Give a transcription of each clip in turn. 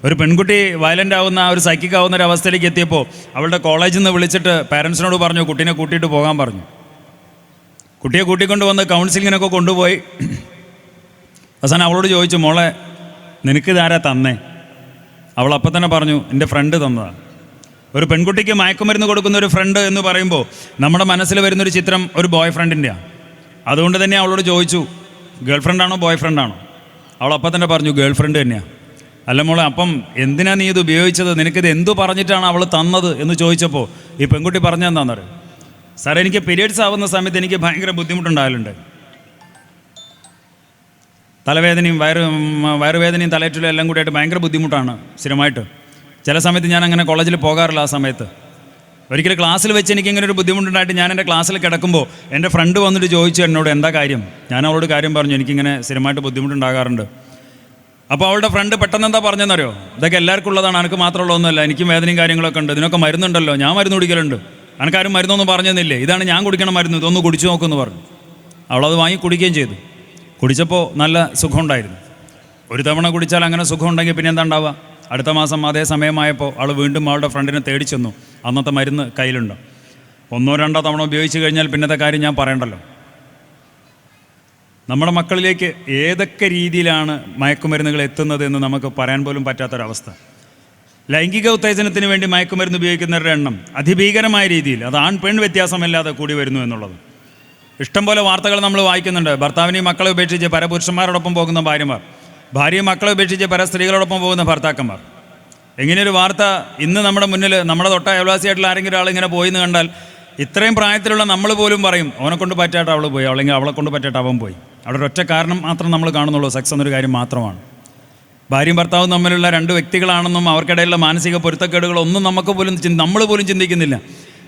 ഒരു പെൺകുട്ടി വയലൻ്റ് ആവുന്ന ഒരു സൈക്കിക് ആവുന്ന ഒരു അവസ്ഥയിലേക്ക് എത്തിയപ്പോൾ അവളുടെ കോളേജിൽ നിന്ന് വിളിച്ചിട്ട് പാരൻസിനോട് പറഞ്ഞു കുട്ടീനെ കൂട്ടിയിട്ട് പോകാൻ പറഞ്ഞു. കുട്ടിയെ കൂട്ടിക്കൊണ്ട് വന്ന് കൗൺസിലിങ്ങിനൊക്കെ കൊണ്ടുപോയി. അവസാനം അവളോട് ചോദിച്ചു, മോളെ നിനക്കിതാരാ തന്നേ? അവൾ അപ്പം തന്നെ പറഞ്ഞു, എൻ്റെ ഫ്രണ്ട് തന്നതാണ്. ഒരു പെൺകുട്ടിക്ക് മയക്കുമരുന്ന് കൊടുക്കുന്ന ഒരു ഫ്രണ്ട് എന്ന് പറയുമ്പോൾ നമ്മുടെ മനസ്സിൽ വരുന്നൊരു ചിത്രം ഒരു ബോയ് ഫ്രണ്ടിൻ്റെയാണ്. അതുകൊണ്ട് തന്നെ അവളോട് ചോദിച്ചു, ഗേൾ ഫ്രണ്ടാണോ ബോയ് ഫ്രണ്ടാണോ? അവൾ അപ്പം തന്നെ പറഞ്ഞു, ഗേൾ ഫ്രണ്ട് തന്നെയാണ്. അല്ല മോളെ, അപ്പം എന്തിനാ നീ ഇത് ഉപയോഗിച്ചത്? നിനക്കിത് എന്തു പറഞ്ഞിട്ടാണ് അവൾ തന്നത് എന്ന് ചോദിച്ചപ്പോൾ ഈ പെൺകുട്ടി പറഞ്ഞെന്താണെന്നറിയോ? സാറേ, എനിക്ക് പീരിയഡ്സ് ആവുന്ന സമയത്ത് എനിക്ക് ഭയങ്കര ബുദ്ധിമുട്ടുണ്ടാകലുണ്ട്. തലവേദനയും വയറുവേദനയും തലയേറ്റലും എല്ലാം കൂടിയായിട്ട് ഭയങ്കര ബുദ്ധിമുട്ടാണ് സ്ഥിരമായിട്ട്. ചില സമയത്ത് ഞാൻ അങ്ങനെ കോളേജിൽ പോകാറില്ല. ആ സമയത്ത് ഒരിക്കൽ ക്ലാസ്സിൽ വെച്ച് എനിക്കിങ്ങനെ ഒരു ബുദ്ധിമുട്ടുണ്ടായിട്ട് ഞാൻ എൻ്റെ ക്ലാസ്സിൽ കിടക്കുമ്പോൾ എൻ്റെ ഫ്രണ്ട് വന്നിട്ട് ചോദിച്ചു എന്നോട്, എന്താ കാര്യം? ഞാൻ അവളോട് കാര്യം പറഞ്ഞു, എനിക്കിങ്ങനെ സ്ഥിരമായിട്ട് ബുദ്ധിമുട്ടുണ്ടാകാറുണ്ട്. അപ്പോൾ അവളുടെ ഫ്രണ്ട് പെട്ടെന്ന് എന്താ പറഞ്ഞെന്നറിയോ? ഇതൊക്കെ എല്ലാവർക്കും ഉള്ളതാണ്, എനിക്ക് മാത്രമുള്ളതൊന്നുമല്ല, എനിക്കും വേദനയും കാര്യങ്ങളൊക്കെ ഉണ്ട്, ഇതിനൊക്കെ മരുന്നുണ്ടല്ലോ, ഞാൻ മരുന്ന് കുടിക്കലുണ്ട്, എനിക്കാരും മരുന്നൊന്നും പറഞ്ഞെന്നില്ലേ, ഇതാണ് ഞാൻ കുടിക്കണ മരുന്ന്, ഇതൊന്ന് കുടിച്ചു നോക്കുമെന്ന് പറഞ്ഞു. അവളത് വാങ്ങി കുടിക്കുകയും ചെയ്തു. കുടിച്ചപ്പോൾ നല്ല സുഖമുണ്ടായിരുന്നു. ഒരു തവണ കുടിച്ചാൽ അങ്ങനെ സുഖമുണ്ടെങ്കിൽ പിന്നെ എന്താ ഉണ്ടാവുക? അടുത്ത മാസം അതേ സമയമായപ്പോൾ അവൾ വീണ്ടും അവളുടെ ഫ്രണ്ടിനെ തേടി ചെന്നു. അന്നത്തെ മരുന്ന് കയ്യിലുണ്ട്. 1-2 തവണ ഉപയോഗിച്ച് കഴിഞ്ഞാൽ പിന്നത്തെ കാര്യം ഞാൻ പറയണ്ടല്ലോ. നമ്മുടെ മക്കളിലേക്ക് ഏതൊക്കെ രീതിയിലാണ് മയക്കുമരുന്നുകൾ എത്തുന്നത് എന്ന് നമുക്ക് പറയാൻ പോലും പറ്റാത്തൊരവസ്ഥ. ലൈംഗിക ഉത്തേജനത്തിന് വേണ്ടി മയക്കുമരുന്ന് ഉപയോഗിക്കുന്നവരുടെ എണ്ണം അതിഭീകരമായ രീതിയിൽ, അത് ആൺ പെൺ വ്യത്യാസമില്ലാതെ കൂടി വരുന്നു എന്നുള്ളത്. ഇഷ്ടംപോലെ വാർത്തകൾ നമ്മൾ വായിക്കുന്നുണ്ട്. ഭർത്താവിനെയും മക്കളെ ഉപേക്ഷിച്ച് പരപുരുഷന്മാരോടൊപ്പം പോകുന്ന ഭാര്യമാർ, ഭാര്യയും മക്കളെ ഉപേക്ഷിച്ച് പര സ്ത്രീകളോടൊപ്പം പോകുന്ന ഭർത്താക്കന്മാർ. ഇങ്ങനെയൊരു വാർത്ത ഇന്ന് നമ്മുടെ മുന്നിൽ, നമ്മുടെ തൊട്ട അയൽവാസിയായിട്ടുള്ള ആരെങ്കിലും ആളിങ്ങനെ പോയിന്ന് കണ്ടാൽ ഇത്രയും പ്രായത്തിലുള്ള നമ്മൾ പോലും പറയും, അവനെ കൊണ്ട് പറ്റായിട്ട് അവൾ പോയി, അല്ലെങ്കിൽ അവളെ കൊണ്ട് പറ്റായിട്ട് അവൻ പോയി. അവിടെ ഒരൊറ്റ കാരണം മാത്രം നമ്മൾ കാണുന്നുള്ളൂ, സെക്സ് എന്നൊരു കാര്യം മാത്രമാണ്. ഭാര്യയും ഭർത്താവും തമ്മിലുള്ള 2 വ്യക്തികളാണെന്നും അവർക്കിടയിലുള്ള മാനസിക പൊരുത്തക്കേടുകളൊന്നും നമ്മൾ പോലും ചിന്തിക്കുന്നില്ല.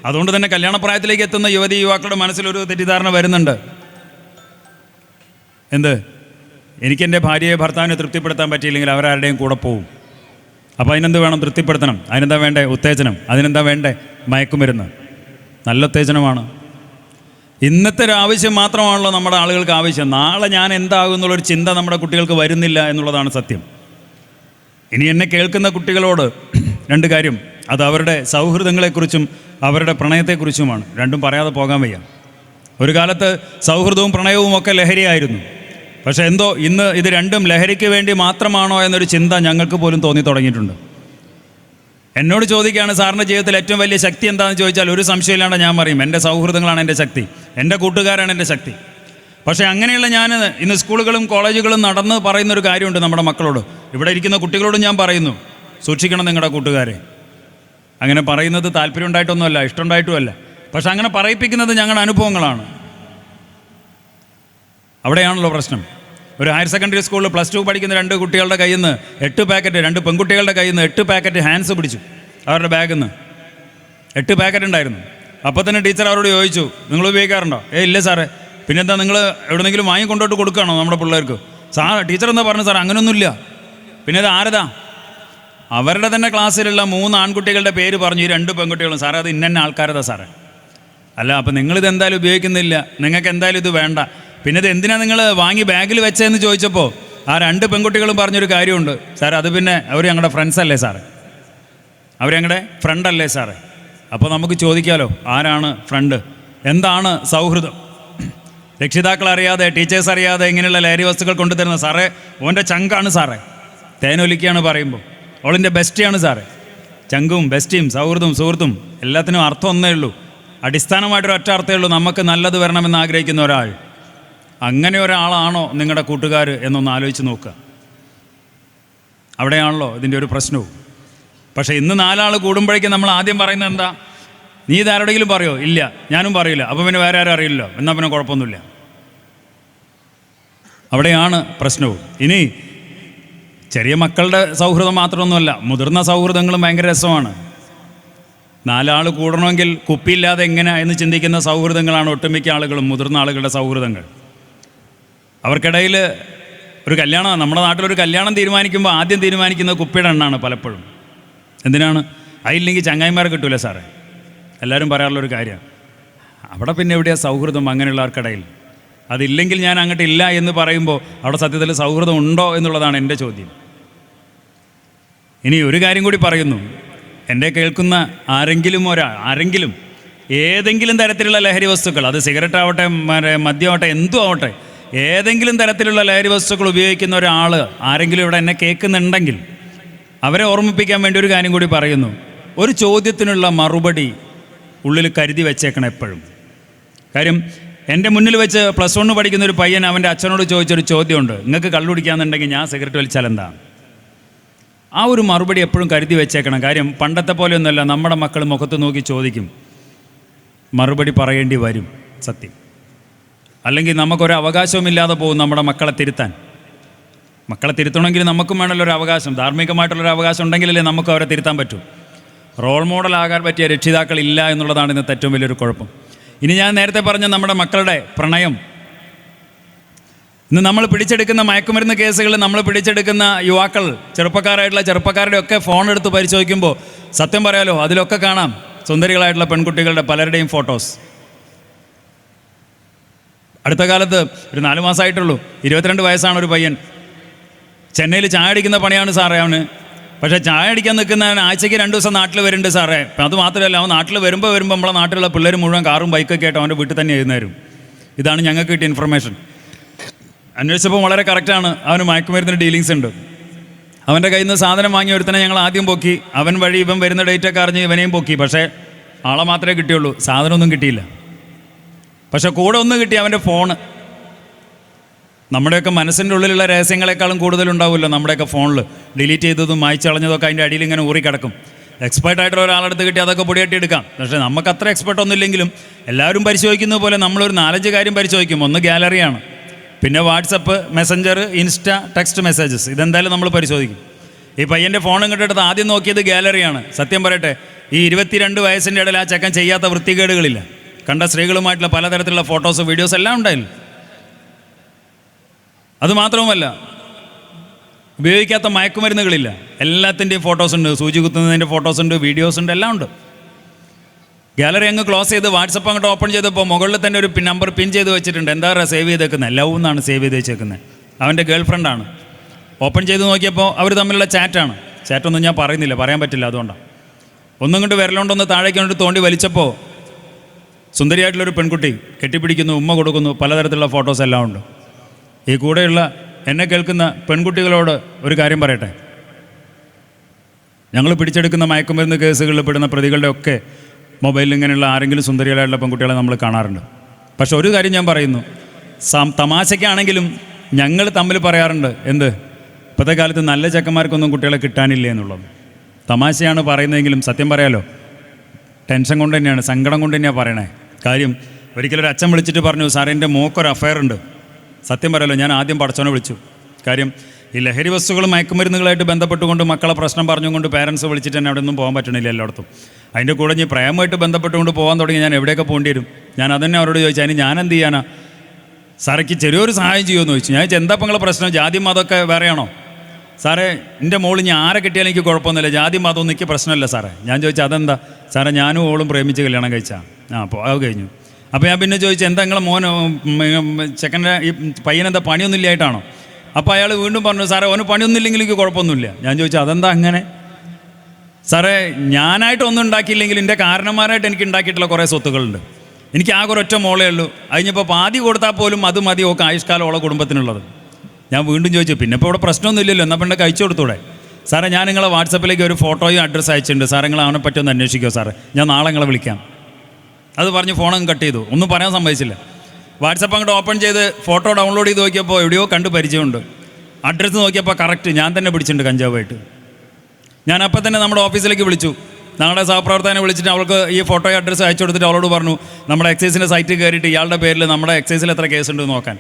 അതുകൊണ്ട് തന്നെ കല്യാണപ്രായത്തിലേക്ക് എത്തുന്ന യുവതി യുവാക്കളുടെ മനസ്സിലൊരു തെറ്റിദ്ധാരണ വരുന്നുണ്ട്. എന്ത്? എനിക്കെൻ്റെ ഭാര്യയെ ഭർത്താവിനെ തൃപ്തിപ്പെടുത്താൻ പറ്റിയില്ലെങ്കിൽ അവരാരുടെയും കൂടെ പോവും. അപ്പോൾ അതിനെന്ത് വേണം? തൃപ്തിപ്പെടുത്തണം. അതിനെന്താ വേണ്ടേ? ഉത്തേജനം. അതിനെന്താ വേണ്ടേ? മയക്കുമരുന്ന്. നല്ല ഉത്തേജനമാണ്. ഇന്നത്തെ ഒരു ആവശ്യം മാത്രമാണല്ലോ നമ്മുടെ ആളുകൾക്ക് ആവശ്യം. നാളെ ഞാൻ എന്താകും എന്നുള്ളൊരു ചിന്ത നമ്മുടെ കുട്ടികൾക്ക് വരുന്നില്ല എന്നുള്ളതാണ് സത്യം. ഇനി എന്നെ കേൾക്കുന്ന കുട്ടികളോട് 2 കാര്യം, അത് അവരുടെ സൗഹൃദങ്ങളെക്കുറിച്ചും അവരുടെ പ്രണയത്തെക്കുറിച്ചുമാണ്. രണ്ടും പറയാതെ പോകാൻ വയ്യ. ഒരു കാലത്ത് സൗഹൃദവും പ്രണയവും ഒക്കെ ലഹരിയായിരുന്നു. പക്ഷേ എന്തോ ഇന്ന് ഇത് രണ്ടും ലഹരിക്ക് വേണ്ടി മാത്രമാണോ എന്നൊരു ചിന്ത ഞങ്ങൾക്ക് പോലും തോന്നി തുടങ്ങിയിട്ടുണ്ട്. എന്നോട് ചോദിക്കുകയാണ്, സാറിൻ്റെ ജീവിതത്തിൽ ഏറ്റവും വലിയ ശക്തി എന്താണെന്ന് ചോദിച്ചാൽ ഒരു സംശയമില്ലാണ്ട് ഞാൻ പറയും, എൻ്റെ സൗഹൃദങ്ങളാണ് എൻ്റെ ശക്തി, എൻ്റെ കൂട്ടുകാരാണ് എൻ്റെ ശക്തി. പക്ഷേ അങ്ങനെയുള്ള ഞാൻ ഇന്ന് സ്കൂളുകളും കോളേജുകളും നടന്ന് പറയുന്നൊരു കാര്യമുണ്ട് നമ്മുടെ മക്കളോട്, ഇവിടെ ഇരിക്കുന്ന കുട്ടികളോടും ഞാൻ പറയുന്നു, സൂക്ഷിക്കണം നിങ്ങളുടെ കൂട്ടുകാരെ. അങ്ങനെ പറയുന്നത് താല്പര്യം ഉണ്ടായിട്ടൊന്നുമല്ല, ഇഷ്ടമുണ്ടായിട്ടുമല്ല. പക്ഷെ അങ്ങനെ പറയിപ്പിക്കുന്നത് ഞങ്ങളുടെ അനുഭവങ്ങളാണ്. അവിടെയാണല്ലോ പ്രശ്നം. ഒരു ഹയർ സെക്കൻഡറി സ്കൂളിൽ +2 പഠിക്കുന്ന 2 കുട്ടികളുടെ കയ്യിൽ നിന്ന് 8 പാക്കറ്റ്, 2 പെൺകുട്ടികളുടെ കയ്യിൽ നിന്ന് 8 പാക്കറ്റ് ഹാൻഡ്സ് പിടിച്ചു. അവരുടെ ബാഗിൽ നിന്ന് 8 പാക്കറ്റ് ഉണ്ടായിരുന്നു. അപ്പോൾ തന്നെ ടീച്ചർ അവരോട് ചോദിച്ചു, നിങ്ങൾ ഉപയോഗിക്കാറുണ്ടോ? ഇല്ല സാറേ. പിന്നെന്താ, നിങ്ങൾ എവിടെന്നെങ്കിലും വാങ്ങിക്കൊണ്ടോട്ട് കൊടുക്കുകയാണോ നമ്മുടെ പിള്ളേർക്ക്? ടീച്ചർ എന്താ പറഞ്ഞു? സാർ അങ്ങനെയൊന്നുമില്ല. പിന്നെ ഇത് ആരതാ? അവരുടെ തന്നെ ക്ലാസ്സിലുള്ള 3 ആൺകുട്ടികളുടെ പേര് പറഞ്ഞു, ഈ 2 പെൺകുട്ടികളും. സാറേ അത് ഇന്ന ആൾക്കാരതാ സാറേ. അല്ല, അപ്പോൾ നിങ്ങളിത് എന്തായാലും ഉപയോഗിക്കുന്നില്ല, നിങ്ങൾക്ക് എന്തായാലും ഇത് വേണ്ട, പിന്നെ ഇത് എന്തിനാണ് നിങ്ങൾ വാങ്ങി ബാഗിൽ വെച്ചതെന്ന് ചോദിച്ചപ്പോൾ ആ 2 പെൺകുട്ടികളും പറഞ്ഞൊരു കാര്യമുണ്ട്, സാറേ അത് പിന്നെ അവർ ഞങ്ങളുടെ ഫ്രണ്ട്സ് അല്ലേ സാറേ, അവർ ഞങ്ങളുടെ ഫ്രണ്ട് അല്ലേ സാറേ. അപ്പോൾ നമുക്ക് ചോദിക്കാമല്ലോ, ആരാണ് ഫ്രണ്ട്? എന്താണ് സൗഹൃദം? രക്ഷിതാക്കൾ അറിയാതെ, ടീച്ചേഴ്സ് അറിയാതെ ഇങ്ങനെയുള്ള ലഹരി വസ്തുക്കൾ കൊണ്ടുതരുന്ന, സാറേ ഓൻ്റെ ചങ്കാണ് സാറേ, തേനൊലിക്കാണ് പറയുമ്പോൾ ഓളിൻ്റെ ബെസ്റ്റിയാണ് സാറേ. ചങ്കും ബെസ്റ്റിയും സൗഹൃദവും സുഹൃത്തും എല്ലാത്തിനും അർത്ഥം ഒന്നേ ഉള്ളൂ, അടിസ്ഥാനമായിട്ടൊരു ഒറ്റ അർത്ഥമേ ഉള്ളൂ, നമുക്ക് നല്ലത് വരണമെന്ന് ആഗ്രഹിക്കുന്ന ഒരാൾ. അങ്ങനെ ഒരാളാണോ നിങ്ങളുടെ കൂട്ടുകാർ എന്നൊന്ന് ആലോചിച്ച് നോക്കുക. അവിടെയാണല്ലോ ഇതിൻ്റെ ഒരു പ്രശ്നവും. പക്ഷേ ഇന്ന് 4 ആൾ കൂടുമ്പോഴേക്കും നമ്മൾ ആദ്യം പറയുന്നത് എന്താ? നീ ഇതാരോടെങ്കിലും പറയോ? ഇല്ല, ഞാനും പറയില്ല. അപ്പോൾ പിന്നെ വേറെ ആരും അറിയില്ലല്ലോ, എന്നാൽ പിന്നെ കുഴപ്പമൊന്നുമില്ല. അവിടെയാണ് പ്രശ്നവും. ഇനി ചെറിയ മക്കളുടെ സൗഹൃദം മാത്രമൊന്നുമല്ല, മുതിർന്ന സൗഹൃദങ്ങളും ഭയങ്കര രസമാണ്. 4 ആൾ കൂടണമെങ്കിൽ കുപ്പിയില്ലാതെ എങ്ങനെ എന്ന് ചിന്തിക്കുന്ന സൗഹൃദങ്ങളാണ് ഒട്ടുമിക്ക ആളുകളും മുതിർന്ന ആളുകളുടെ സൗഹൃദങ്ങൾ. അവർക്കിടയിൽ ഒരു കല്യാണം, നമ്മുടെ നാട്ടിലൊരു കല്യാണം തീരുമാനിക്കുമ്പോൾ ആദ്യം തീരുമാനിക്കുന്നത് കുപ്പിയുടെ എണ്ണമാണ് പലപ്പോഴും. എന്തിനാണ്? അതില്ലെങ്കിൽ ചങ്ങായിമാരെ കിട്ടൂല സാറേ, എല്ലാവരും പറയാറുള്ളൊരു കാര്യമാണ്. അവിടെ പിന്നെ എവിടെയാണ് സൗഹൃദം അങ്ങനെയുള്ളവർക്കിടയിൽ? അതില്ലെങ്കിൽ ഞാൻ അങ്ങോട്ട് ഇല്ല എന്ന് പറയുമ്പോൾ അവിടെ സത്യത്തിൽ സൗഹൃദം ഉണ്ടോ എന്നുള്ളതാണ് എൻ്റെ ചോദ്യം. ഇനി ഒരു കാര്യം കൂടി പറയുന്നു. എൻ്റെ കേൾക്കുന്ന ആരെങ്കിലും ഏതെങ്കിലും തരത്തിലുള്ള ലഹരി വസ്തുക്കൾ, അത് സിഗരറ്റ് ആവട്ടെ, മദ്യമാവട്ടെ, എന്തും ആവട്ടെ, ഏതെങ്കിലും തരത്തിലുള്ള ലഹരി വസ്തുക്കൾ ഉപയോഗിക്കുന്ന ഒരാൾ ആരെങ്കിലും ഇവിടെ എന്നെ കേൾക്കുന്നുണ്ടെങ്കിൽ അവരെ ഓർമ്മിപ്പിക്കാൻ വേണ്ടി ഒരു കാര്യം കൂടി പറയുന്നു. ഒരു ചോദ്യത്തിനുള്ള മറുപടി ഉള്ളിൽ കരുതി വെച്ചേക്കണം എപ്പോഴും. കാര്യം എൻ്റെ മുന്നിൽ വെച്ച് +1 പഠിക്കുന്ന ഒരു പയ്യൻ അവൻ്റെ അച്ഛനോട് ചോദിച്ചൊരു ചോദ്യമുണ്ട്, നിങ്ങൾക്ക് കള്ളു കുടിക്കാന്നുണ്ടെങ്കിൽ ഞാൻ സിഗരറ്റ് വലിച്ചാൽ എന്താ? ആ ഒരു മറുപടി എപ്പോഴും കരുതി വെച്ചേക്കണം. കാര്യം പണ്ടത്തെ പോലെയൊന്നുമല്ല, നമ്മുടെ മക്കൾ മുഖത്ത് നോക്കി ചോദിക്കും, മറുപടി പറയേണ്ടി വരും സത്യം. അല്ലെങ്കിൽ നമുക്കൊരു അവകാശവുമില്ലാതെ പോകും നമ്മുടെ മക്കളെ തിരുത്താൻ. മക്കളെ തിരുത്തണമെങ്കിൽ നമുക്കും വേണമല്ലോ ഒരു അവകാശം, ധാർമ്മികമായിട്ടുള്ളൊരു അവകാശം ഉണ്ടെങ്കിലല്ലേ നമുക്ക് അവരെ തിരുത്താൻ പറ്റും. റോൾ മോഡലാകാൻ പറ്റിയ രക്ഷിതാക്കളില്ല എന്നുള്ളതാണ് ഇന്നത്തെ ഏറ്റവും വലിയൊരു കുഴപ്പം. ഇനി ഞാൻ നേരത്തെ പറഞ്ഞ നമ്മുടെ മക്കളുടെ പ്രണയം, ഇന്ന് നമ്മൾ പിടിച്ചെടുക്കുന്ന മയക്കുമരുന്ന് കേസുകൾ, നമ്മൾ പിടിച്ചെടുക്കുന്ന യുവാക്കൾ, ചെറുപ്പക്കാരുടെ ഒക്കെ ഫോൺ എടുത്ത് പരിശോധിക്കുമ്പോൾ സത്യം പറയാലോ അതിലൊക്കെ കാണാം സുന്ദരികളായിട്ടുള്ള പെൺകുട്ടികളുടെ പലരുടെയും ഫോട്ടോസ്. അടുത്ത കാലത്ത് ഒരു 4 മാസമായിട്ടുള്ളൂ, 22 വയസ്സാണ് ഒരു പയ്യൻ. ചെന്നൈയിൽ ചായ അടിക്കുന്ന പണിയാണ് സാറേ അവന്. പക്ഷേ ചായ അടിക്കാൻ നിൽക്കുന്നവൻ ആഴ്ചയ്ക്ക് 2 ദിവസം നാട്ടിൽ വരുന്നുണ്ട് സാറേ. അത് മാത്രമല്ല, അവൻ നാട്ടിൽ വരുമ്പോൾ നമ്മളെ നാട്ടിലുള്ള പിള്ളേർ മുഴുവൻ കാറും ബൈക്കൊക്കെ ആയിട്ട് അവൻ്റെ വീട്ടിൽ തന്നെ എഴുന്നേരും. ഇതാണ് ഞങ്ങൾക്ക് കിട്ടിയ ഇൻഫർമേഷൻ. അന്വേഷിച്ചപ്പോൾ വളരെ കറക്റ്റാണ്, അവന് മയക്കുമരുന്നിന് ഡീലിങ്സ് ഉണ്ട്. അവൻ്റെ കയ്യിൽ നിന്ന് സാധനം വാങ്ങിയ ഒരുത്തനെ ഞങ്ങൾ ആദ്യം പൊക്കി. അവൻ വഴി ഇവൻ വരുന്ന ഡേറ്റൊക്കെ അറിഞ്ഞ് ഇവനെയും പൊക്കി. പക്ഷേ ആളെ മാത്രമേ കിട്ടിയുള്ളൂ, സാധനമൊന്നും കിട്ടിയില്ല. പക്ഷേ കൂടെ ഒന്ന് കിട്ടി, അവൻ്റെ ഫോണ്. നമ്മുടെയൊക്കെ മനസ്സിൻ്റെ ഉള്ളിലുള്ള രഹസ്യങ്ങളെക്കാളും കൂടുതലുണ്ടാവുമല്ലോ നമ്മുടെയൊക്കെ ഫോണിൽ. ഡിലീറ്റ് ചെയ്തതും മായ്ച്ചളഞ്ഞതൊക്കെ അതിൻ്റെ അടിയിൽ ഇങ്ങനെ ഊറിക്കിടക്കും. എക്സ്പേർട്ടായിട്ടുള്ള ഒരാളെടുത്ത് കിട്ടി അതൊക്കെ പൊടിയാട്ടി എടുക്കാം. പക്ഷേ നമുക്ക് അത്ര എക്സ്പേർട്ട് ഒന്നും ഇല്ലെങ്കിലും എല്ലാവരും പരിശോധിക്കുന്ന പോലെ നമ്മളൊരു 4-5 കാര്യം പരിശോധിക്കും. ഒന്ന് ഗാലറിയാണ്, പിന്നെ WhatsApp, Messenger, insta, text messages, ഇതെന്തായാലും നമ്മൾ പരിശോധിക്കും. ഈ പയ്യൻ്റെ ഫോൺ ഇങ്ങോട്ടെടുത്ത് ആദ്യം നോക്കിയത് ഗാലറിയാണ്. സത്യം പറയട്ടെ, ഈ 22 വയസ്സിൻ്റെ ഇടയിൽ ആ ചെക്കൻ ചെയ്യാത്ത വൃത്തികേടുകളില്ല. കണ്ട സ്ത്രീകളുമായിട്ടുള്ള പലതരത്തിലുള്ള ഫോട്ടോസ്, വീഡിയോസ് എല്ലാം ഉണ്ടായില്ല. അതുമാത്രവുമല്ല, ഉപയോഗിക്കാത്ത മയക്കുമരുന്നുകളില്ല, എല്ലാത്തിൻ്റെയും ഫോട്ടോസ് ഉണ്ട്. സൂചി കുത്തുന്നതിൻ്റെ ഫോട്ടോസ് ഉണ്ട്, വീഡിയോസ് ഉണ്ട്, എല്ലാം ഉണ്ട്. ഗാലറി അങ്ങ് ക്ലോസ് ചെയ്ത് വാട്സപ്പ് അങ്ങോട്ട് ഓപ്പൺ ചെയ്തപ്പോൾ മുകളിൽ തന്നെ ഒരു നമ്പർ പിൻ ചെയ്ത് വെച്ചിട്ടുണ്ട്. എന്താ പറയുക, സേവ് ചെയ്തേക്കുന്നത്? ലവ് എന്നാണ് സേവ് ചെയ്ത് വെച്ചേക്കുന്നത്. അവൻ്റെ ഗേൾ ഫ്രണ്ടാണ്. ഓപ്പൺ ചെയ്ത് നോക്കിയപ്പോൾ അവർ തമ്മിലുള്ള ചാറ്റാണ്. ചാറ്റൊന്നും ഞാൻ പറയുന്നില്ല, പറയാൻ പറ്റില്ല, അതുകൊണ്ടാണ്. ഒന്നും കൊണ്ട് വിരലുകൊണ്ടൊന്ന് താഴേക്ക് കൊണ്ട് തോണ്ടി വലിച്ചപ്പോൾ സുന്ദരിയായിട്ടുള്ളൊരു പെൺകുട്ടി കെട്ടിപ്പിടിക്കുന്നു, ഉമ്മ കൊടുക്കുന്നു, പലതരത്തിലുള്ള ഫോട്ടോസ് എല്ലാം ഉണ്ട്. ഈ കൂടെയുള്ള എന്നെ കേൾക്കുന്ന പെൺകുട്ടികളോട് ഒരു കാര്യം പറയട്ടെ. ഞങ്ങൾ പിടിച്ചെടുക്കുന്ന മയക്കുമരുന്ന് കേസുകളിൽ പെടുന്ന പ്രതികളുടെ ഒക്കെ മൊബൈലിൽ ഇങ്ങനെയുള്ള ആരെങ്കിലും സുന്ദരികളായിട്ടുള്ള പെൺകുട്ടികളെ നമ്മൾ കാണാറുണ്ട്. പക്ഷെ ഒരു കാര്യം ഞാൻ പറയുന്നു, തമാശയ്ക്കാണെങ്കിലും ഞങ്ങൾ തമ്മിൽ പറയാറുണ്ട്, എന്ത്, ഇപ്പോഴത്തെ കാലത്ത് നല്ല ചെക്കന്മാർക്കൊന്നും കുട്ടികളെ കിട്ടാനില്ല എന്നുള്ളത്. തമാശയാണ് പറയുന്നതെങ്കിലും സത്യം പറയാലോ, ടെൻഷൻ കൊണ്ട് തന്നെയാണ്, സങ്കടം കൊണ്ട് തന്നെയാണ് പറയണേ. കാര്യം ഒരിക്കലൊരു അച്ഛൻ വിളിച്ചിട്ട് പറഞ്ഞു, സാറേ എൻ്റെ മോക്കൊരു അഫയർ ഉണ്ട്. സത്യം പറയാലോ, ഞാൻ ആദ്യം പടച്ചോനെ വിളിച്ചു. കാര്യം ഈ ലഹരി വസ്തുക്കളും മയക്കുമരുന്നുകളായിട്ട് ബന്ധപ്പെട്ടുകൊണ്ട് മക്കളെ പ്രശ്നം പറഞ്ഞുകൊണ്ട് പേരൻസ് വിളിച്ചിട്ട് തന്നെ അവിടെ ഒന്നും പോകാൻ പറ്റണില്ല എല്ലായിടത്തും. അതിൻ്റെ കൂടെ ഞാൻ പ്രേമമായിട്ട് ബന്ധപ്പെട്ടുകൊണ്ട് പോകാൻ തുടങ്ങി. ഞാൻ എവിടെയൊക്കെ പോകേണ്ടി വരും? ഞാൻ അതന്നെ അവരോട് ചോദിച്ചു, അതിന് ഞാൻ എന്ത് ചെയ്യാനാ സാറേക്ക് ചെറിയൊരു സഹായം ചെയ്യുമെന്ന് ചോദിച്ചു. ഞാൻ എന്താ നിങ്ങളെ പ്രശ്നം, ജാതി മതമൊക്കെ വേറെയാണോ? സാറേ എൻ്റെ മോള് ഞാൻ ആരെ കിട്ടിയാലും എനിക്ക് കുഴപ്പമൊന്നുമില്ല, ജാതി മതമൊന്നും എനിക്ക് പ്രശ്നമല്ല സാറേ. ഞാൻ ചോദിച്ചു, അതെന്താ സാറേ? ഞാനും ഓളും പ്രേമിച്ച് കല്യാണം കഴിച്ചാൽ അപ്പോൾ അത് കഴിഞ്ഞു. അപ്പോൾ ഞാൻ പിന്നെ ചോദിച്ചു, എന്താ നിങ്ങളെ മോന് ചെക്കൻ്റെ ഈ പയ്യനെന്താ പണിയൊന്നും ഇല്ലായിട്ടാണോ? അപ്പോൾ അയാൾ വീണ്ടും പറഞ്ഞു, സാറേ ഓന് പണിയൊന്നുമില്ലെങ്കിൽ എനിക്ക് കുഴപ്പമൊന്നുമില്ല. ഞാൻ ചോദിച്ചു, അതെന്താ അങ്ങനെ? സാറേ ഞാനായിട്ടൊന്നും ഉണ്ടാക്കിയില്ലെങ്കിൽ എൻ്റെ കാരണന്മാരായിട്ട് എനിക്ക് ഉണ്ടാക്കിയിട്ടുള്ള കുറേ സ്വത്തുക്കളുണ്ട്. എനിക്ക് ആകെ ഒരൊറ്റ മോളേ ഉള്ളൂ. അതിനിപ്പോൾ പാതി കൊടുത്താൽ പോലും അത് മതി ഓക്കെ ആയുഷ്കാലം ഓളെ കുടുംബത്തിനുള്ളത്. ഞാൻ വീണ്ടും ചോദിച്ചു, പിന്നെ ഇപ്പോൾ ഇവിടെ പ്രശ്നമൊന്നും ഇല്ലല്ലോ, എന്നാൽ പിന്നെ കഴിച്ചു കൊടുത്തൂടെ? സാറേ ഞാൻ നിങ്ങളെ വാട്സപ്പിലേക്ക് ഒരു ഫോട്ടോയും അഡ്രസ്സ് അയച്ചിട്ടുണ്ട്, സാറേ നിങ്ങൾ അവനെ പറ്റി ഒന്ന് അന്വേഷിക്കുമോ സാറേ? ഞാൻ നാളെ നിങ്ങളെ വിളിക്കാം. അത് പറഞ്ഞ് ഫോണങ്ങ് കട്ട് ചെയ്തു, ഒന്നും പറയാൻ സമ്മതിച്ചില്ല. വാട്സപ്പ് അങ്ങോട്ട് ഓപ്പൺ ചെയ്ത് ഫോട്ടോ ഡൗൺലോഡ് ചെയ്ത് നോക്കിയപ്പോൾ എവിടെയോ കണ്ട് പരിചയമുണ്ട്. അഡ്രസ്സ് നോക്കിയപ്പോൾ കറക്റ്റ് ഞാൻ തന്നെ പിടിച്ചിട്ടുണ്ട് കഞ്ചാവായിട്ട്. ഞാൻ അപ്പം തന്നെ നമ്മുടെ ഓഫീസിലേക്ക് വിളിച്ചു, ഞങ്ങളുടെ സഹപ്രവർത്തകനെ വിളിച്ചിട്ട് അവൾക്ക് ഈ ഫോട്ടോ അഡ്രസ്സ് അയച്ചു കൊടുത്തിട്ട് അവളോട് പറഞ്ഞു, നമ്മുടെ എക്സൈസിൻ്റെ സൈറ്റിൽ കയറിയിട്ട് ഇയാളുടെ പേരിൽ നമ്മുടെ എക്സൈസിൽ എത്ര കേസുണ്ട് നോക്കാൻ.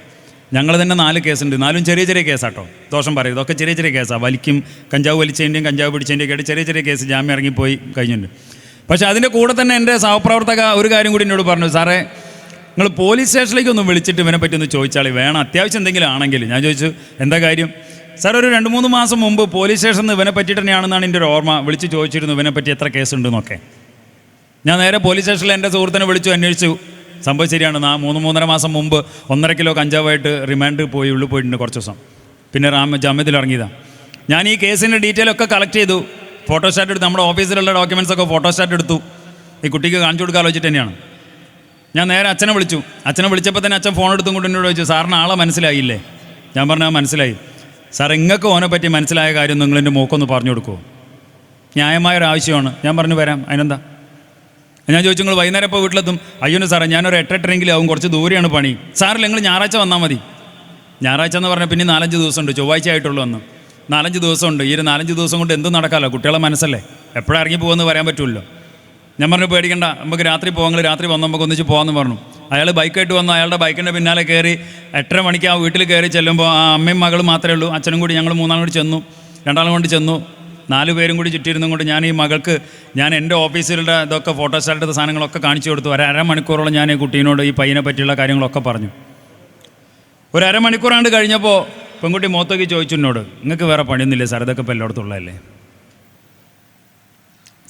ഞങ്ങൾ തന്നെ 4 കേസുണ്ട്, 4 ചെറിയ ചെറിയ കേസാട്ടോ, ദോഷം പറയും, ഇതൊക്കെ ചെറിയ ചെറിയ കേസാണ്. വലിക്കും, കഞ്ചാവ് വലിച്ചതിൻ്റെയും കഞ്ചാവ് പിടിച്ചതിൻ്റെയൊക്കെ ആയിട്ട് ചെറിയ ചെറിയ കേസ് ജാമ്യം ഇറങ്ങിപ്പോയി കഴിഞ്ഞിട്ടുണ്ട്. പക്ഷേ അതിൻ്റെ കൂടെ തന്നെ എൻ്റെ സഹപ്രവർത്തക ഒരു കാര്യം കൂടി എന്നോട് പറഞ്ഞു, സാറേ നിങ്ങൾ പോലീസ് സ്റ്റേഷനിലേക്ക് ഒന്ന് വിളിച്ചിട്ട് ഇവനെ പറ്റി ഒന്ന് ചോദിച്ചാളി, വേണം അത്യാവശ്യം എന്തെങ്കിലും ആണെങ്കിൽ. ഞാൻ ചോദിച്ചു, എന്താ കാര്യം? സാർ ഒരു 2-3 മാസം മുമ്പ് പോലീസ് സ്റ്റേഷനിൽ നിന്ന് ഇവനെ പറ്റിയിട്ട് തന്നെയാണെന്നാണ് എൻ്റെ ഒരു ഓർമ്മ. വിളിച്ച് ചോദിച്ചിരുന്നു ഇവനെ പറ്റി എത്ര കേസുണ്ടെന്നൊക്കെ. ഞാൻ നേരെ പോലീസ് സ്റ്റേഷനിൽ എൻ്റെ സുഹൃത്തിനെ വിളിച്ചു അന്വേഷിച്ചു. സംഭവം ശരിയാണ്, 3-3.5 മാസം മുമ്പ് 1.5 കിലോ കഞ്ചാവായിട്ട് റിമാൻഡ് പോയി ഉള്ളിൽ പോയിട്ടുണ്ട് കുറച്ച് ദിവസം. പിന്നെ ജാമ്യത്തിൽ ഇറങ്ങിയതാണ്. ഞാൻ ഈ കേസിൻ്റെ ഡീറ്റെയിൽ ഒക്കെ കളക്ട് ചെയ്തു, ഫോട്ടോസ്റ്റാറ്റ് എടുത്തു, നമ്മുടെ ഓഫീസിലുള്ള ഡോക്യുമെൻറ്റ്സ് ഒക്കെ ഫോട്ടോസ്റ്റാറ്റ് എടുത്തു, ഈ കുട്ടിക്ക് കാണിച്ചു കൊടുക്കാൻ ആലോചിച്ചിട്ട് തന്നെയാണ്. ഞാൻ നേരെ അച്ഛനെ വിളിച്ചു. അച്ഛനെ വിളിച്ചപ്പോൾ തന്നെ അച്ഛൻ ഫോൺ എടുത്തും കൊണ്ട് എന്നോട് ചോദിച്ചു, സാറിന് ആളെ മനസ്സിലായില്ലേ? ഞാൻ പറഞ്ഞാൽ മനസ്സിലായി. സാർ, നിങ്ങൾക്ക് ഓനെ പറ്റി മനസ്സിലായ കാര്യം നിങ്ങളെൻ്റെ മൂക്കൊന്ന് പറഞ്ഞു കൊടുക്കുമോ? ന്യായമായൊരാവശ്യമാണ്. ഞാൻ പറഞ്ഞു വരാം, അതിനെന്താ. ഞാൻ ചോദിച്ചു, നിങ്ങൾ വൈകുന്നേരം ഇപ്പോൾ വീട്ടിലെത്തും? അയ്യോ സാറേ, ഞാനൊരു 8-8:30 ആവും, കുറച്ച് ദൂരെയാണ് പണി. സാറിൽ നിങ്ങൾ ഞായറാഴ്ച വന്നാൽ മതി. ഞായറാഴ്ച എന്ന് പറഞ്ഞാൽ പിന്നെ 4-5 ദിവസമുണ്ട്, ചൊവ്വാഴ്ച ആയിട്ടുള്ളൂ വന്ന് 4-5 ദിവസമുണ്ട്. ഈ ഒരു 4-5 ദിവസം കൊണ്ട് എന്തും നടക്കാമല്ലോ, കുട്ടികളെ മനസ്സല്ലേ, എപ്പോഴും ഇറങ്ങി പോകുമെന്ന് പറയാൻ പറ്റുമല്ലോ. ഞാൻ പറഞ്ഞു, പേടിക്കണ്ട, നമുക്ക് രാത്രി പോകാം, രാത്രി വന്ന് നമുക്ക് ഒന്നിച്ച് പോകാമെന്ന് പറഞ്ഞു. അയാൾ ബൈക്കായിട്ട് വന്നു. അയാളുടെ ബൈക്കിൻ്റെ പിന്നാലെ കയറി 8:30 മണിക്ക് ആ വീട്ടിൽ കയറി ചെല്ലുമ്പോൾ ആ അമ്മയും മകളും മാത്രമേ ഉള്ളൂ, അച്ഛനും കൂടി ഞങ്ങൾ 3 കൂടി ചെന്നു, 2 കൊണ്ട് ചെന്നു. 4 പേരും കൂടി ചുറ്റിയിരുന്നും കൊണ്ട് ഞാൻ ഈ മകൾക്ക് ഞാൻ എൻ്റെ ഓഫീസിലുള്ള ഇതൊക്കെ ഫോട്ടോസ്റ്റാറ്റ് എടുത്ത സാധനങ്ങളൊക്കെ കാണിച്ചു കൊടുത്തു. 1.5 മണിക്കൂറോളം ഞാൻ ഈ കുട്ടീനോട് ഈ പയ്യനെ പറ്റിയുള്ള കാര്യങ്ങളൊക്കെ പറഞ്ഞു. ഒരു 1/2 മണിക്കൂറാണ്ട് കഴിഞ്ഞപ്പോൾ പെൺകുട്ടി മുഖത്തേക്ക് ചോദിച്ചു എന്നോട്, നിങ്ങൾക്ക് വേറെ പണിയൊന്നുമില്ലേ സാർ, ഇതൊക്കെ ഇപ്പോൾ എല്ലായിടത്തുള്ളതല്ലേ?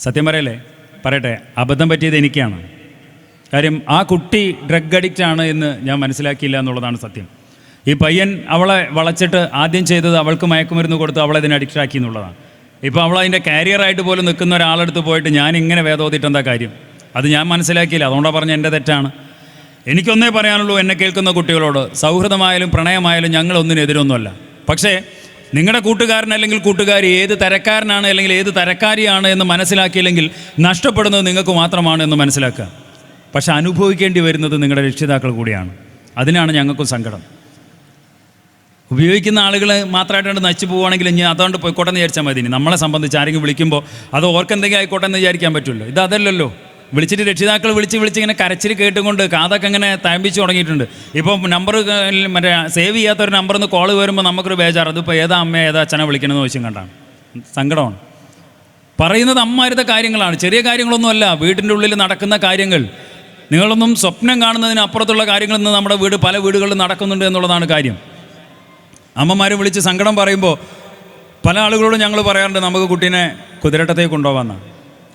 സത്യം പറയട്ടെ, അബദ്ധം പറ്റിയത് എനിക്കാണ്. കാര്യം ആ കുട്ടി ഡ്രഗ് അഡിക്റ്റ് ആണ് എന്ന് ഞാൻ മനസ്സിലാക്കിയില്ല എന്നുള്ളതാണ് സത്യം. ഈ പയ്യൻ അവളെ വളച്ചിട്ട് ആദ്യം ചെയ്തത് അവൾക്ക് മയക്കുമരുന്ന് കൊടുത്ത് അവളെ ഇതിന് അഡിക്റ്റ് ആക്കി എന്നുള്ളതാണ്. ഇപ്പോൾ അവൾ അതിൻ്റെ കാരിയറായിട്ട് പോലും നിൽക്കുന്ന ഒരാളെടുത്ത് പോയിട്ട് ഞാൻ ഇങ്ങനെ വേദോതിട്ട് എന്താ കാര്യം? അത് ഞാൻ മനസ്സിലാക്കിയില്ല, അതുകൊണ്ടാണ് പറഞ്ഞ എൻ്റെ തെറ്റാണ്. എനിക്കൊന്നേ പറയാനുള്ളൂ എന്നെ കേൾക്കുന്ന കുട്ടികളോട്, സൗഹൃദമായാലും പ്രണയമായാലും ഞങ്ങളൊന്നിനെതിരൊന്നുമല്ല. പക്ഷേ നിങ്ങളുടെ കൂട്ടുകാരൻ അല്ലെങ്കിൽ കൂട്ടുകാരി ഏത് തരക്കാരനാണ് അല്ലെങ്കിൽ ഏത് തരക്കാരിയാണ് എന്ന് മനസ്സിലാക്കിയില്ലെങ്കിൽ നഷ്ടപ്പെടുന്നത് നിങ്ങൾക്ക് മാത്രമാണ് എന്ന് മനസ്സിലാക്കുക. പക്ഷെ അനുഭവിക്കേണ്ടി വരുന്നത് നിങ്ങളുടെ രക്ഷിതാക്കൾ കൂടിയാണ്. അതിനാണ് ഞങ്ങൾക്കും സങ്കടം. ഉപയോഗിക്കുന്ന ആളുകൾ മാത്രമായിട്ടാണ് നശിച്ചു പോവുകയാണെങ്കിൽ ഇനി അതുകൊണ്ട് പോയിക്കോട്ടെ എന്ന് വിചാരിച്ചാൽ മതി. നമ്മളെ സംബന്ധിച്ച് ആരെങ്കിലും വിളിക്കുമ്പോൾ അത് ഓർക്കെന്തെങ്കിലും ആയിക്കോട്ടെ എന്ന് വിചാരിക്കാൻ പറ്റുമല്ലോ. ഇത് അതല്ലല്ലോ. വിളിച്ചിട്ട് രക്ഷിതാക്കൾ വിളിച്ച് ഇങ്ങനെ കരച്ചിൽ കേട്ടുകൊണ്ട് കാതൊക്കെ ഇങ്ങനെ തഴമ്പിച്ച് തുടങ്ങിയിട്ടുണ്ട്. ഇപ്പം നമ്പർ മറ്റേ സേവ് ചെയ്യാത്തൊരു നമ്പറിൽ നിന്ന് കോൾ വരുമ്പോൾ നമുക്കൊരു ബേജാറ്, അതിപ്പോൾ ഏതാ അമ്മ ഏതാ അച്ഛനെ വിളിക്കണമെന്ന് ചോദിച്ചും കണ്ടാണ്. സങ്കടമാണ്. പറയുന്നത് അമ്മാരുടെ കാര്യങ്ങളാണ്, ചെറിയ കാര്യങ്ങളൊന്നുമല്ല. വീട്ടിൻ്റെ ഉള്ളിൽ നടക്കുന്ന കാര്യങ്ങൾ നിങ്ങളൊന്നും സ്വപ്നം കാണുന്നതിന് അപ്പുറത്തുള്ള കാര്യങ്ങളിൽ നിന്ന് നമ്മുടെ പല വീടുകളിൽ നടക്കുന്നുണ്ട് എന്നുള്ളതാണ് കാര്യം. അമ്മമാർ വിളിച്ച് സങ്കടം പറയുമ്പോൾ പല ആളുകളോടും ഞങ്ങൾ പറയാറുണ്ട്, നമുക്ക് കുട്ടീനെ കുതിരട്ടത്തേക്ക് കൊണ്ടുപോകാമെന്നാണ്.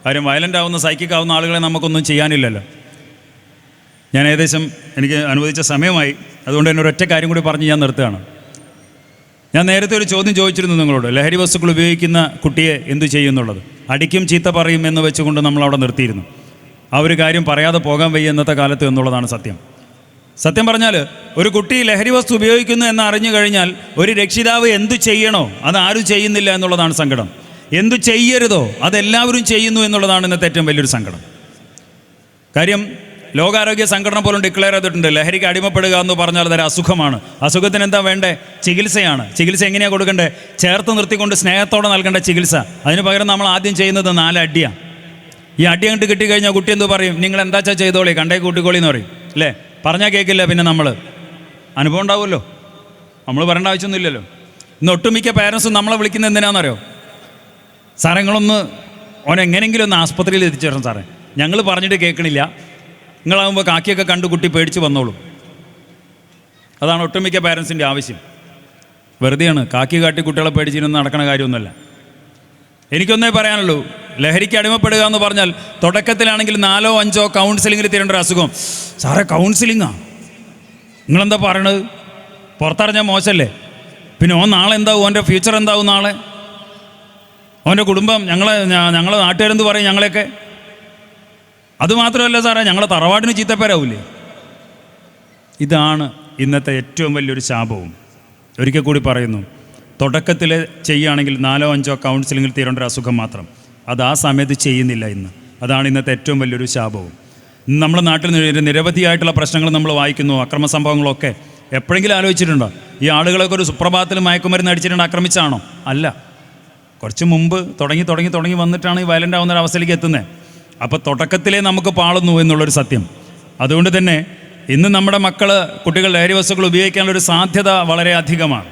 കാര്യം വയലൻ്റ് ആവുന്ന സൈക്കിക് ആവുന്ന ആളുകളെ നമുക്കൊന്നും ചെയ്യാനില്ലല്ലോ. ഞാൻ ഏകദേശം എനിക്ക് അനുവദിച്ച സമയമായി, അതുകൊണ്ട് തന്നെ ഒരൊറ്റ കാര്യം കൂടി പറഞ്ഞ് ഞാൻ നിർത്തുകയാണ്. ഞാൻ നേരത്തെ ഒരു ചോദ്യം ചോദിച്ചിരുന്നു നിങ്ങളോട്, ലഹരി വസ്തുക്കൾ ഉപയോഗിക്കുന്ന കുട്ടിയെ എന്തു ചെയ്യുന്നുള്ളത്. അടിക്കും ചീത്ത പറയും എന്ന് വെച്ചുകൊണ്ട് നമ്മളവിടെ നിർത്തിയിരുന്നു. ആ ഒരു കാര്യം പറയാതെ പോകാൻ വയ്യ ഇന്നത്തെ കാലത്ത് എന്നുള്ളതാണ് സത്യം. സത്യം പറഞ്ഞാൽ ഒരു കുട്ടി ലഹരി വസ്തു ഉപയോഗിക്കുന്നു എന്ന് അറിഞ്ഞു കഴിഞ്ഞാൽ ഒരു രക്ഷിതാവ് എന്തു ചെയ്യണോ അത് ആരും ചെയ്യുന്നില്ല എന്നുള്ളതാണ് സങ്കടം. എന്തു ചെയ്യരുതോ അതെല്ലാവരും ചെയ്യുന്നു എന്നുള്ളതാണ് ഇന്നത്തെ ഏറ്റവും വലിയൊരു സങ്കടം. കാര്യം ലോകാരോഗ്യ സംഘടന പോലും ഡിക്ലെയർ ചെയ്തിട്ടുണ്ട്, ലഹരിക്ക് അടിമപ്പെടുക എന്ന് പറഞ്ഞാൽ അതൊരു അസുഖമാണ്. അസുഖത്തിന് എന്താ വേണ്ടേ? ചികിത്സയാണ്. ചികിത്സ എങ്ങനെയാണ് കൊടുക്കേണ്ടത്? ചേർത്ത് നിർത്തിക്കൊണ്ട് സ്നേഹത്തോടെ നൽകേണ്ട ചികിത്സ. അതിന് പകരം നമ്മൾ ആദ്യം ചെയ്യുന്നത് 4 അടിയാണ്. ഈ അടി അങ്ങോട്ട് കിട്ടിക്കഴിഞ്ഞാൽ കുട്ടി എന്ത് പറയും? നിങ്ങൾ എന്താച്ചാ ചെയ്തോളി, കണ്ടേ കൂട്ടിക്കോളി എന്ന് പറയും അല്ലേ? പറഞ്ഞാൽ കേൾക്കില്ല. പിന്നെ നമ്മൾ അനുഭവം ഉണ്ടാവുമല്ലോ, നമ്മൾ പറയേണ്ട ആവശ്യമൊന്നുമില്ലല്ലോ. ഇന്ന് ഒട്ടുമിക്ക പേരൻസും നമ്മളെ വിളിക്കുന്നത് എന്തിനാണെന്നറിയോ? സാറേ നിങ്ങളൊന്ന് ഓനെങ്ങനെങ്കിലും ഒന്ന് ആസ്പത്രിയിൽ എത്തിച്ചു തരണം സാറേ, ഞങ്ങൾ പറഞ്ഞിട്ട് കേൾക്കണില്ല, നിങ്ങളാകുമ്പോൾ കാക്കിയൊക്കെ കണ്ട് കുട്ടി പേടിച്ച് വന്നോളും. അതാണ് ഒട്ടുമിക്ക പേരൻസിൻ്റെ ആവശ്യം. വെറുതെയാണ്. കാക്കി കാട്ടി കുട്ടികളെ പേടിച്ചിരുന്ന് നടക്കുന്ന കാര്യമൊന്നുമല്ല. എനിക്കൊന്നേ പറയാനുള്ളൂ, ലഹരിക്ക് അടിമപ്പെടുക എന്ന് പറഞ്ഞാൽ തുടക്കത്തിലാണെങ്കിൽ 4-5 കൗൺസിലിങ്ങിൽ തരേണ്ട ഒരു അസുഖം. സാറേ കൗൺസിലിങ്ങാ? നിങ്ങളെന്താ പറയണത്? പുറത്തറിഞ്ഞാൽ മോശമല്ലേ? പിന്നെ ഓൻ നാളെ എന്താവും? ഓൻ്റെ ഫ്യൂച്ചർ എന്താവും നാളെ? ഓൻ്റെ കുടുംബം, ഞങ്ങളെ നാട്ടുകാരെന്ത് പറയും ഞങ്ങളെയൊക്കെ? അതുമാത്രമല്ല സാറേ, ഞങ്ങളെ തറവാടിന് ചീത്തപ്പേരാവൂലേ? ഇതാണ് ഇന്നത്തെ ഏറ്റവും വലിയൊരു ശാപവും. ഒരിക്കൽ കൂടി പറയുന്നു, തുടക്കത്തിൽ ചെയ്യുകയാണെങ്കിൽ 4-5 കൗൺസിലിങ്ങിൽ തീരേണ്ട ഒരു അസുഖം മാത്രം, അത് ആ സമയത്ത് ചെയ്യുന്നില്ല ഇന്ന്. അതാണ് ഇന്നത്തെ ഏറ്റവും വലിയൊരു ശാപവും. നമ്മുടെ നാട്ടിൽ നിരവധിയായിട്ടുള്ള പ്രശ്നങ്ങൾ നമ്മൾ വായിക്കുന്നു, അക്രമ സംഭവങ്ങളൊക്കെ. എപ്പോഴെങ്കിലും ആലോചിച്ചിട്ടുണ്ടോ ഈ ആളുകളൊക്കെ ഒരു സുപ്രഭാതത്തിൽ മയക്കുമരുന്ന് അടിച്ചിട്ടുണ്ട് ആക്രമിച്ചാണോ? അല്ല, കുറച്ച് മുമ്പ് തുടങ്ങി വന്നിട്ടാണ് ഈ വയലൻ്റ് ആവുന്ന ഒരു അവസ്ഥയിലേക്ക് എത്തുന്നത്. അപ്പോൾ തുടക്കത്തിലേ നമുക്ക് പാളുന്നു എന്നുള്ളൊരു സത്യം. അതുകൊണ്ട് തന്നെ ഇന്ന് നമ്മുടെ കുട്ടികൾ ലഹരി വസ്തുക്കൾ ഉപയോഗിക്കാനുള്ളൊരു സാധ്യത വളരെ അധികമാണ്.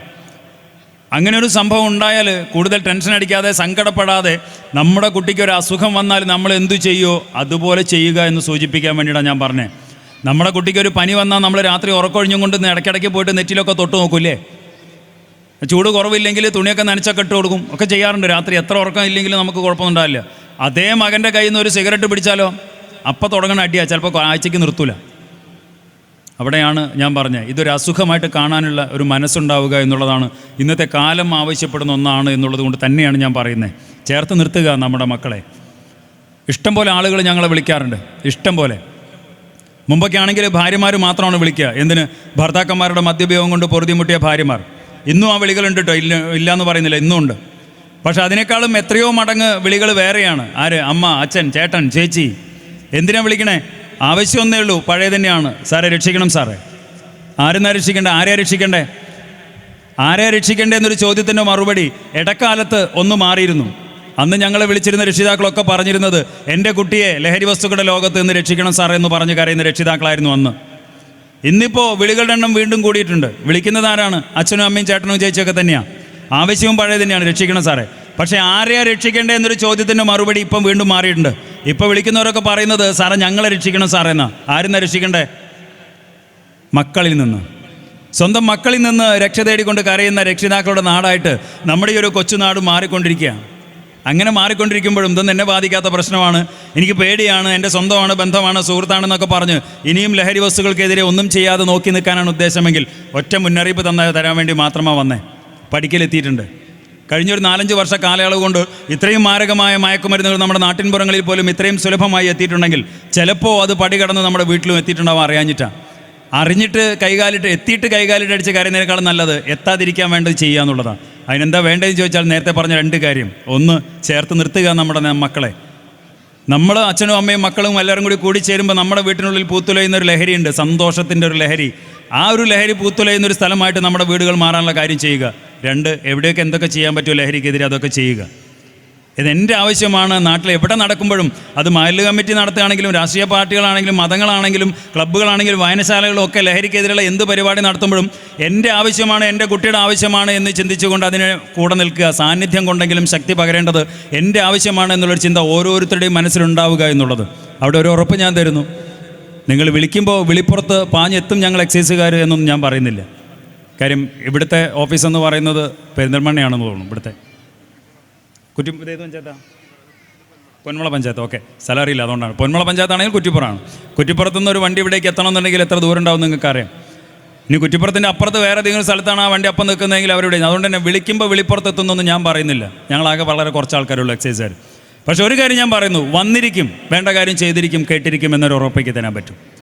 അങ്ങനെ ഒരു സംഭവം ഉണ്ടായാൽ കൂടുതൽ ടെൻഷൻ അടിക്കാതെ സങ്കടപ്പെടാതെ നമ്മുടെ കുട്ടിക്ക് ഒരു അസുഖം വന്നാൽ നമ്മൾ എന്തു ചെയ്യുമോ അതുപോലെ ചെയ്യുക എന്ന് സൂചിപ്പിക്കാൻ വേണ്ടിയിട്ടാണ് ഞാൻ പറഞ്ഞത്. നമ്മുടെ കുട്ടിക്ക് ഒരു പനി വന്നാൽ നമ്മൾ രാത്രി ഉറക്കൊഴിഞ്ഞും കൊണ്ട് ഇടയ്ക്കിടയ്ക്ക് പോയിട്ട് നെറ്റിലൊക്കെ തൊട്ട് നോക്കൂലേ? ചൂട് കുറവില്ലെങ്കിൽ തുണിയൊക്കെ നനച്ചൊക്കെ ഇട്ട് കൊടുക്കും, ഒക്കെ ചെയ്യാറുണ്ട്. രാത്രി എത്ര ഉറക്കം ഇല്ലെങ്കിലും നമുക്ക് കുഴപ്പമൊന്നുണ്ടാവില്ല. അതേ മകൻ്റെ കയ്യിൽ നിന്ന് ഒരു സിഗരറ്റ് പിടിച്ചാലോ അപ്പം തുടങ്ങണ അടിയാ, ചിലപ്പോൾ ആഴ്ചയ്ക്ക് നിർത്തൂല. അവിടെയാണ് ഞാൻ പറഞ്ഞത്, ഇതൊരു അസുഖമായിട്ട് കാണാനുള്ള ഒരു മനസ്സുണ്ടാവുക എന്നുള്ളതാണ് ഇന്നത്തെ കാലം ആവശ്യപ്പെടുന്ന ഒന്നാണ് എന്നുള്ളത് കൊണ്ട് തന്നെയാണ് ഞാൻ പറയുന്നത്. ചേർത്ത് നിർത്തുക നമ്മുടെ മക്കളെ. ഇഷ്ടം പോലെ ആളുകൾ ഞങ്ങളെ വിളിക്കാറുണ്ട്, ഇഷ്ടം പോലെ. മുമ്പൊക്കെ ആണെങ്കിൽ ഭാര്യമാർ മാത്രമാണ് വിളിക്കുക. എന്തിന്? ഭർത്താക്കന്മാരുടെ മദ്യപയോഗം കൊണ്ട് പൊറുതിമുട്ടിയ ഭാര്യമാർ. ഇന്നും ആ വിളികളുണ്ട് കേട്ടോ, ഇല്ല എന്ന് പറയുന്നില്ല, ഇന്നും ഉണ്ട്. പക്ഷെ അതിനേക്കാളും എത്രയോ മടങ്ങ് വിളികൾ വേറെയാണ്. ആര്? അമ്മ, അച്ഛൻ, ചേട്ടൻ, ചേച്ചി. എന്തിനാ വിളിക്കണേ? ആവശ്യമൊന്നേ ഉള്ളൂ, പഴയ തന്നെയാണ്. സാറേ രക്ഷിക്കണം സാറേ. ആരെന്നാ രക്ഷിക്കണ്ടേ? ആരെയാ രക്ഷിക്കണ്ടേ? ആരെയാ രക്ഷിക്കണ്ടേ എന്നൊരു ചോദ്യത്തിൻ്റെ മറുപടി ഇടക്കാലത്ത് ഒന്ന് മാറിയിരുന്നു. അന്ന് ഞങ്ങളെ വിളിച്ചിരുന്ന രക്ഷിതാക്കളൊക്കെ പറഞ്ഞിരുന്നത്, എൻ്റെ കുട്ടിയെ ലഹരി വസ്തുക്കളുടെ ലോകത്ത് നിന്ന് രക്ഷിക്കണം സാറേ എന്ന് പറഞ്ഞ് കരയുന്ന രക്ഷിതാക്കളായിരുന്നു അന്ന്. ഇന്നിപ്പോൾ വിളികളുടെ എണ്ണം വീണ്ടും കൂടിയിട്ടുണ്ട്. വിളിക്കുന്നത് ആരാണ്? അച്ഛനും അമ്മയും ചേട്ടനും ചേച്ചിയൊക്കെ തന്നെയാണ്. ആവശ്യവും പഴയ തന്നെയാണ്, രക്ഷിക്കണം സാറേ. പക്ഷേ ആരെയാ രക്ഷിക്കേണ്ടത് എന്നൊരു ചോദ്യത്തിൻ്റെ മറുപടി ഇപ്പം വീണ്ടും മാറിയിട്ടുണ്ട്. ഇപ്പോൾ വിളിക്കുന്നവരൊക്കെ പറയുന്നത്, സാറേ ഞങ്ങളെ രക്ഷിക്കണം സാറേ എന്നാ. ആരെന്നാ രക്ഷിക്കണ്ടേ? മക്കളിൽ നിന്ന്, സ്വന്തം മക്കളിൽ നിന്ന് രക്ഷ തേടിക്കൊണ്ട് കരയുന്ന രക്ഷിതാക്കളുടെ നാടായിട്ട് നമ്മുടെ ഈ ഒരു കൊച്ചുനാട് മാറിക്കൊണ്ടിരിക്കുകയാണ്. അങ്ങനെ മാറിക്കൊണ്ടിരിക്കുമ്പോഴും ഇതൊന്നും എന്നെ ബാധിക്കാത്ത പ്രശ്നമാണ്, എനിക്ക് പേടിയാണ്, എൻ്റെ സ്വന്തമാണ്, ബന്ധമാണ്, സുഹൃത്താണെന്നൊക്കെ പറഞ്ഞ് ഇനിയും ലഹരി വസ്തുക്കൾക്കെതിരെ ഒന്നും ചെയ്യാതെ നോക്കി നിൽക്കാനാണ് ഉദ്ദേശമെങ്കിൽ ഒറ്റ മുന്നറിയിപ്പ് തരാൻ വേണ്ടി മാത്രമാണ് വന്നേ. പഠിക്കലെത്തിയിട്ടുണ്ട്. കഴിഞ്ഞൊരു 4-5 വർഷ കാലയളവ് കൊണ്ട് ഇത്രയും മാരകമായ മയക്കുമരുന്നുകൾ നമ്മുടെ നാട്ടിൻപുറങ്ങളിൽ പോലും ഇത്രയും സുലഭമായി എത്തിയിട്ടുണ്ടെങ്കിൽ ചിലപ്പോൾ അത് പടി കടന്ന് നമ്മുടെ വീട്ടിലും എത്തിയിട്ടുണ്ടാവും, അറിയാഞ്ഞിട്ടാണ്. അറിഞ്ഞിട്ട് എത്തിയിട്ട് കൈകാലിട്ട് അടിച്ച് കരയുന്നതിനേക്കാളും നല്ലത് എത്താതിരിക്കാൻ വേണ്ടത് ചെയ്യുക എന്നുള്ളതാണ്. അതിനെന്താ വേണ്ടതെന്ന് ചോദിച്ചാൽ നേരത്തെ പറഞ്ഞ 2 കാര്യം. ഒന്ന്, ചേർത്ത് നിർത്തുക നമ്മുടെ മക്കളെ. നമ്മൾ അച്ഛനും അമ്മയും മക്കളും എല്ലാവരും കൂടി ചേരുമ്പോൾ നമ്മുടെ വീട്ടിനുള്ളിൽ പൂത്തുലയുന്നൊരു ലഹരിയുണ്ട്, സന്തോഷത്തിൻ്റെ ഒരു ലഹരി. ആ ഒരു ലഹരി പൂത്തുലയുന്നൊരു സ്ഥലമായിട്ട് നമ്മുടെ വീടുകൾ മാറാനുള്ള കാര്യം ചെയ്യുക. 2, എവിടെയൊക്കെ എന്തൊക്കെ ചെയ്യാൻ പറ്റുമോ ലഹരിക്കെതിരെ അതൊക്കെ ചെയ്യുക. ഇതെൻ്റെ ആവശ്യമാണ്. നാട്ടിൽ എവിടെ നടക്കുമ്പോഴും, അത് മഹല്ല് കമ്മിറ്റി നടത്തുകയാണെങ്കിലും രാഷ്ട്രീയ പാർട്ടികളാണെങ്കിലും മതങ്ങളാണെങ്കിലും ക്ലബ്ബുകളാണെങ്കിലും വായനശാലകളും ഒക്കെ ലഹരിക്കെതിരെയുള്ള എന്ത് പരിപാടി നടത്തുമ്പോഴും എൻ്റെ ആവശ്യമാണ്, എൻ്റെ കുട്ടിയുടെ ആവശ്യമാണ് എന്ന് ചിന്തിച്ചുകൊണ്ട് അതിനെ കൂടെ നിൽക്കുക. സാന്നിധ്യം കൊണ്ടെങ്കിലും ശക്തി പകരേണ്ടത് എൻ്റെ ആവശ്യമാണ് എന്നുള്ളൊരു ചിന്ത ഓരോരുത്തരുടെയും മനസ്സിലുണ്ടാവുക എന്നുള്ളത്. അവിടെ ഒരു ഉറപ്പ് ഞാൻ തരുന്നു. നിങ്ങൾ വിളിക്കുമ്പോൾ വിളിപ്പുറത്ത് പാഞ്ഞെത്തും ഞങ്ങൾ എക്സൈസുകാർ എന്നൊന്നും ഞാൻ പറയുന്നില്ല. കാര്യം ഇവിടുത്തെ ഓഫീസെന്ന് പറയുന്നത് പെരിന്തൽമണ്ണയാണെന്ന് തോന്നുന്നു. ഇവിടുത്തെ ഏത് പഞ്ചായത്താണ്? പൊന്മുള പഞ്ചായത്ത്. ഓക്കെ, സ്ഥലം അറിയില്ല, അതുകൊണ്ടാണ്. പൊന്മുള പഞ്ചായത്താണെങ്കിൽ കുറ്റിപ്പുറമാണ്. കുറ്റിപ്പുറത്തുനിന്ന് ഒരു വണ്ടി ഇവിടേക്ക് എത്തണമെന്നുണ്ടെങ്കിൽ എത്ര ദൂരം ഉണ്ടാവും നിങ്ങൾക്കറിയാം. ഇനി കുറ്റിപ്പുറത്തിൻ്റെ അപ്പുറത്ത് വേറെ ഏതെങ്കിലും സ്ഥലത്താണ് ആ വണ്ടി അപ്പം നിൽക്കുന്നതെങ്കിൽ അവരുടെ. അതുകൊണ്ട് തന്നെ വിളിക്കുമ്പോൾ വിളിപ്പുറത്തെത്തുന്നൊന്നും ഞാൻ പറയുന്നില്ല. ഞങ്ങളാകെ വളരെ കുറച്ച് ആൾക്കാരുള്ളൂ എക്സൈസുകാർ. പക്ഷെ ഒരു കാര്യം ഞാൻ പറയുന്നു, വന്നിരിക്കും, വേണ്ട കാര്യം ചെയ്തിരിക്കും, കേട്ടിരിക്കും എന്നൊരു ഉറപ്പിക്ക് തരാൻ പറ്റും.